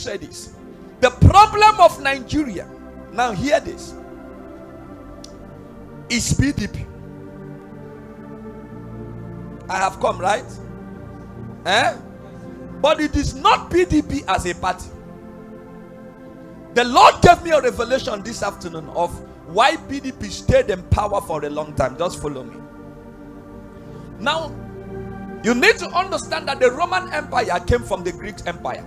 say this. The problem of Nigeria, now hear this, is PDP. I have come, right? But it is not PDP as a party. The Lord gave me a revelation this afternoon of why PDP stayed in power for a long time. Just follow me. Now, you need to understand that the Roman Empire came from the Greek Empire.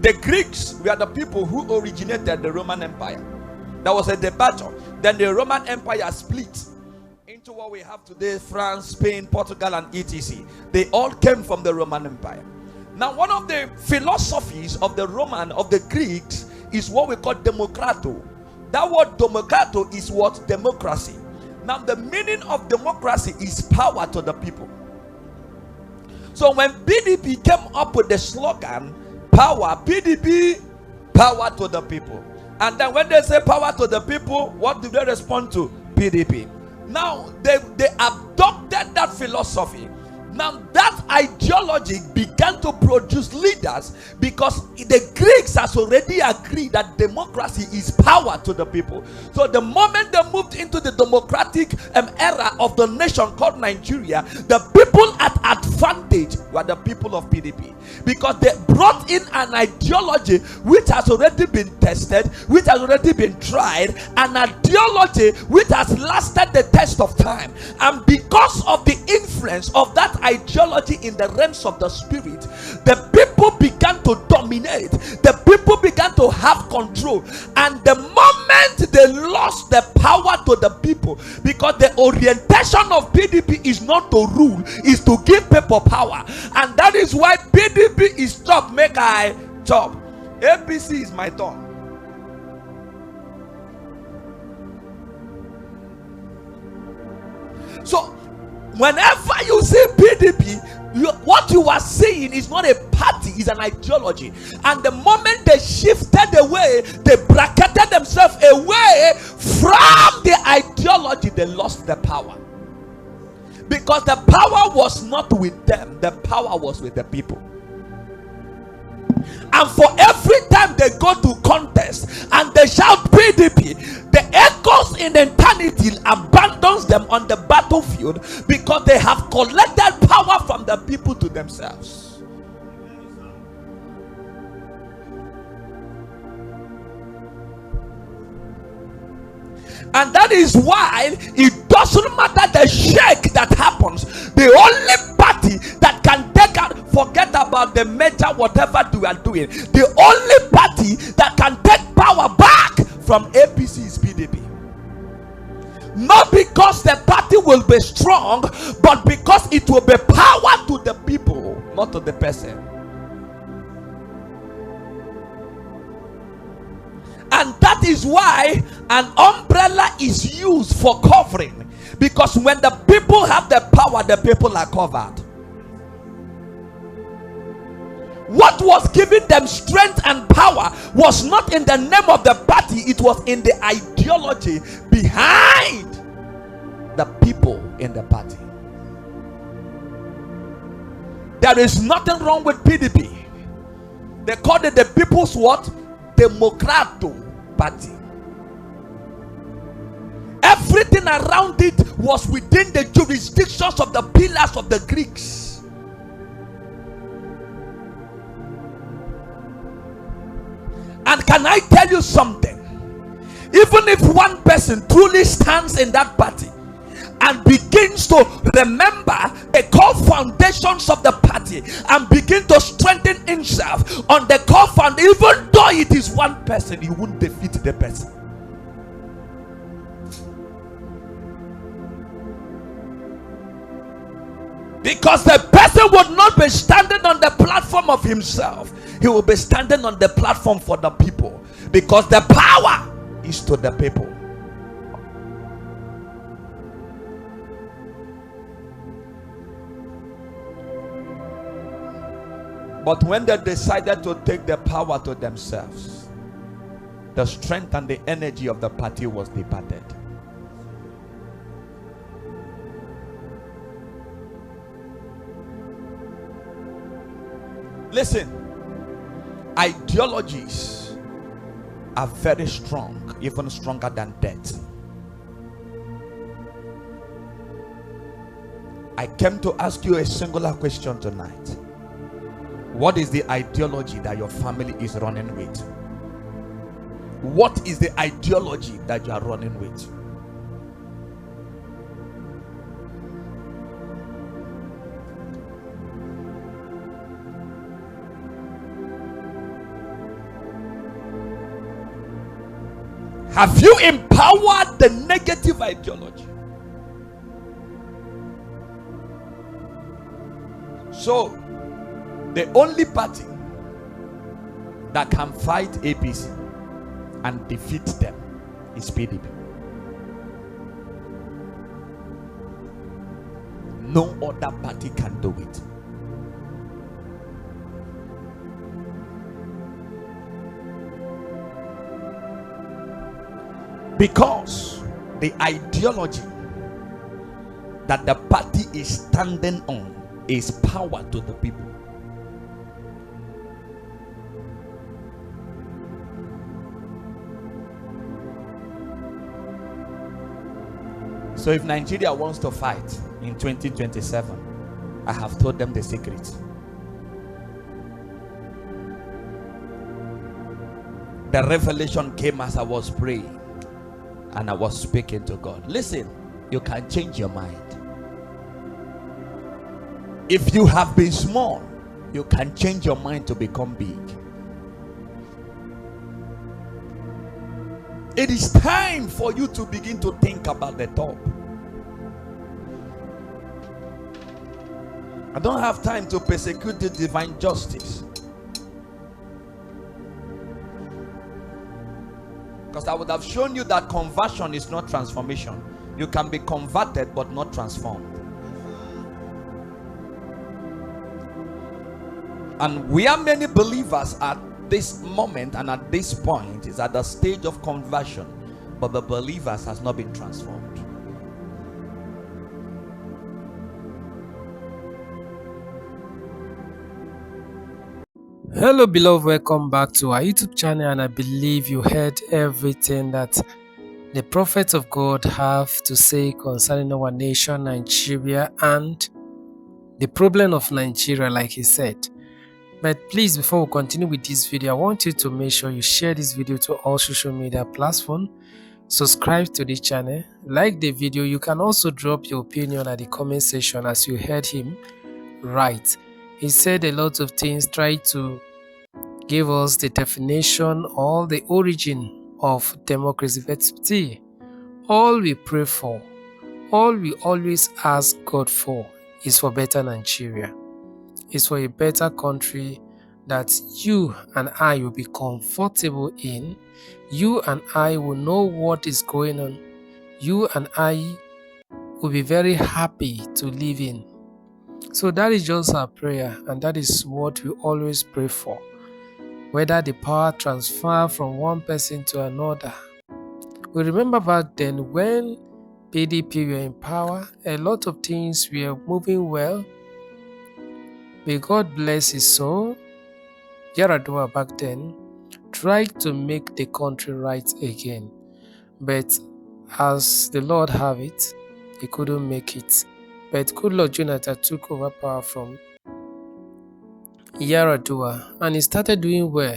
The Greeks were the people who originated the Roman Empire. There was a departure. Then the Roman Empire split into what we have today: France, Spain, Portugal, and etc. They all came from the Roman Empire. Now, one of the philosophies of the Greeks is what we call democrato. That word democrato is what? Democracy. Now, the meaning of democracy is power to the people. So when PDP came up with the slogan, power, PDP, power to the people. And then when they say power to the people, what do they respond to? PDP. Now, they adopted that philosophy. Now, that ideology began to produce leaders because the Greeks has already agreed that democracy is power to the people. So the moment they moved into the democratic era of the nation called Nigeria, the people at advantage were the people of PDP, because they brought in an ideology which has already been tested, which has already been tried, an ideology which has lasted the test of time. And because of the influence of that ideology in the realms of the spirit, the people began to dominate, the people began to have control. And the moment they lost the power to the people, because the orientation of PDP is not to rule, is to give people power. And that is why PDP is top, make I top. APC is my turn. So whenever you see PDP, what you are seeing is not a party, it's an ideology. And the moment they shifted away, they bracketed themselves away from the ideology, they lost the power. Because the power was not with them, the power was with the people. And for every time they go to contest and they shout PDP, the echoes in eternity abandons them on the battlefield, because they have collected power from the people to themselves. And that is why it doesn't matter the shake that happens. The only party that can take out, forget about the major whatever they are doing, the only party that can take power back from APC is PDP. Not because the party will be strong, but because it will be power to the people, not to the person. And that is why an umbrella is used for covering, because when the people have the power, the people are covered. What was giving them strength and power was not in the name of the party, it was in the ideology behind the people in the party. There is nothing wrong with PDP. They called it the people's what? Democrato party. Everything around it was within the jurisdictions of the pillars of the Greeks. And can I tell you something? Even if one person truly stands in that party and begins to remember the core foundations of the party and begin to strengthen himself on the core foundation, even though it is one person, he won't defeat the person. Because the person would not be standing on the platform of himself, he will be standing on the platform for the people, because the power is to the people. But when they decided to take the power to themselves, the strength and the energy of the party was departed. Listen, Ideologies are very strong, even stronger than death. I came to ask you a singular question tonight. What is the ideology that your family is running with? What is the ideology that you are running with? Have you empowered the negative ideology? So, the only party that can fight APC and defeat them is PDP. No other party can do it. Because the ideology that the party is standing on is power to the people. So if Nigeria wants to fight in 2027, I have told them the secret. The revelation came as I was praying and I was speaking to God. Listen, you can change your mind. If you have been small, you can change your mind to become big. It is time for you to begin to think about the top. I don't have time to persecute the divine justice, because I would have shown you that conversion is not transformation. You can be converted but not transformed. And where many believers at this moment and at this point is at the stage of conversion, but the believers has not been transformed. Hello beloved, welcome back to our YouTube channel, and I believe you heard everything that the prophets of God have to say concerning our nation Nigeria and the problem of Nigeria, like he said. But please, before we continue with this video, I want you to make sure you share this video to all social media platforms, subscribe to the channel, like the video. You can also drop your opinion at the comment section. As you heard him right, he said a lot of things, try to give us the definition or the origin of democracy. But still, all we pray for, all we always ask God for is for better Nigeria. It's for a better country that you and I will be comfortable in. You and I will know what is going on. You and I will be very happy to live in. So that is just our prayer, and that is what we always pray for. Whether the power transfer from one person to another. We remember back then when PDP were in power, a lot of things were moving well. May God bless his soul. Yaradua back then tried to make the country right again. But as the Lord have it, he couldn't make it. But good Lord Jonathan took over power from Yaradua and he started doing well.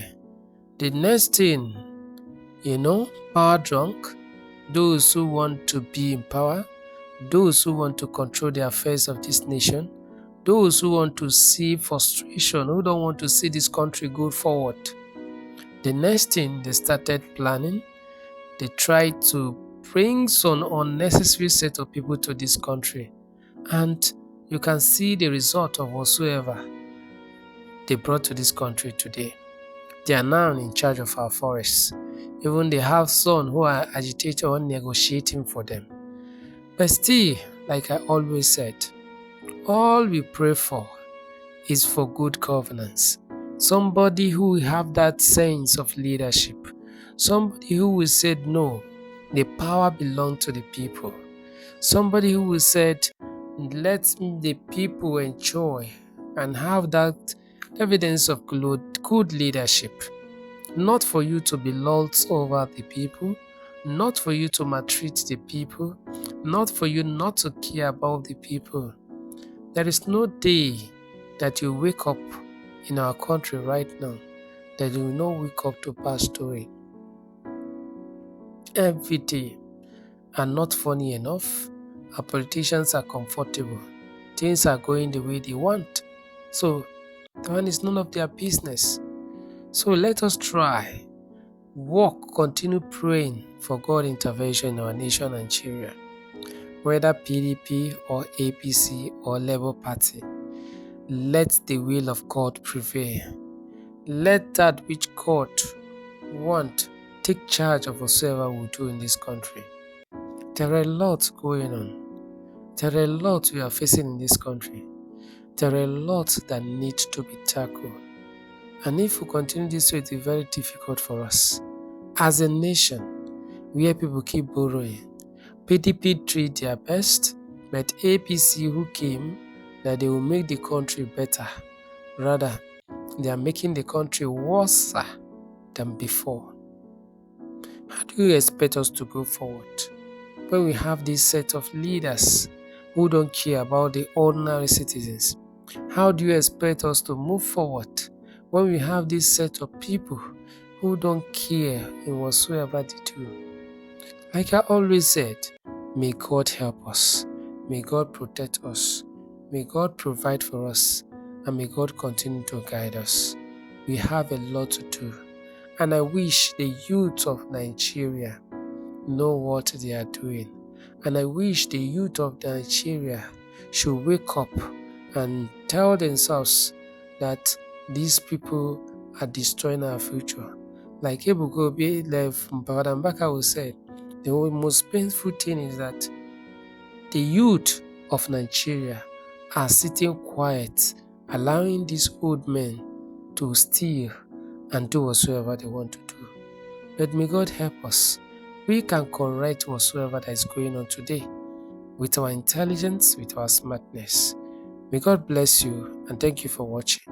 The next thing, power drunk, those who want to be in power, those who want to control the affairs of this nation, those who want to see frustration, who don't want to see this country go forward. The next thing they started planning, they tried to bring some unnecessary set of people to this country. And you can see the result of whatsoever they brought to this country today. They are now in charge of our forests. Even they have some who are agitating or negotiating for them. But still, like I always said, all we pray for is for good governance. Somebody who will have that sense of leadership. Somebody who will say, no, the power belongs to the people. Somebody who will say, let the people enjoy and have that evidence of good leadership. Not for you to be lords over the people, not for you to maltreat the people, not for you not to care about the people. There is no day that you wake up in our country right now that you will not wake up to bad story. Every day are not funny enough. Our politicians are comfortable. Things are going the way they want. So that one is none of their business. So let us try, work, continue praying for God intervention in our nation, Nigeria. Whether PDP or APC or Labour Party, let the will of God prevail. Let that which God want take charge of whatsoever we do in this country. There are a lot going on. There are a lot we are facing in this country. There are a lot that need to be tackled. And if we continue this way, it will be very difficult for us. As a nation, where people keep borrowing, PDP tried their best, but APC who came, that they will make the country better. Rather, they are making the country worse than before. How do you expect us to go forward when we have this set of leaders who don't care about the ordinary citizens? How do you expect us to move forward when we have this set of people who don't care in whatsoever they do? Like I always said, may God help us. May God protect us. May God provide for us. And may God continue to guide us. We have a lot to do. And I wish the youth of Nigeria know what they are doing. And I wish the youth of Nigeria should wake up and tell themselves that these people are destroying our future. Like Ebugobi left Mbaka will say, the most painful thing is that the youth of Nigeria are sitting quiet, allowing these old men to steal and do whatsoever they want to do. But may God help us. We can correct whatsoever that is going on today with our intelligence, with our smartness. May God bless you and thank you for watching.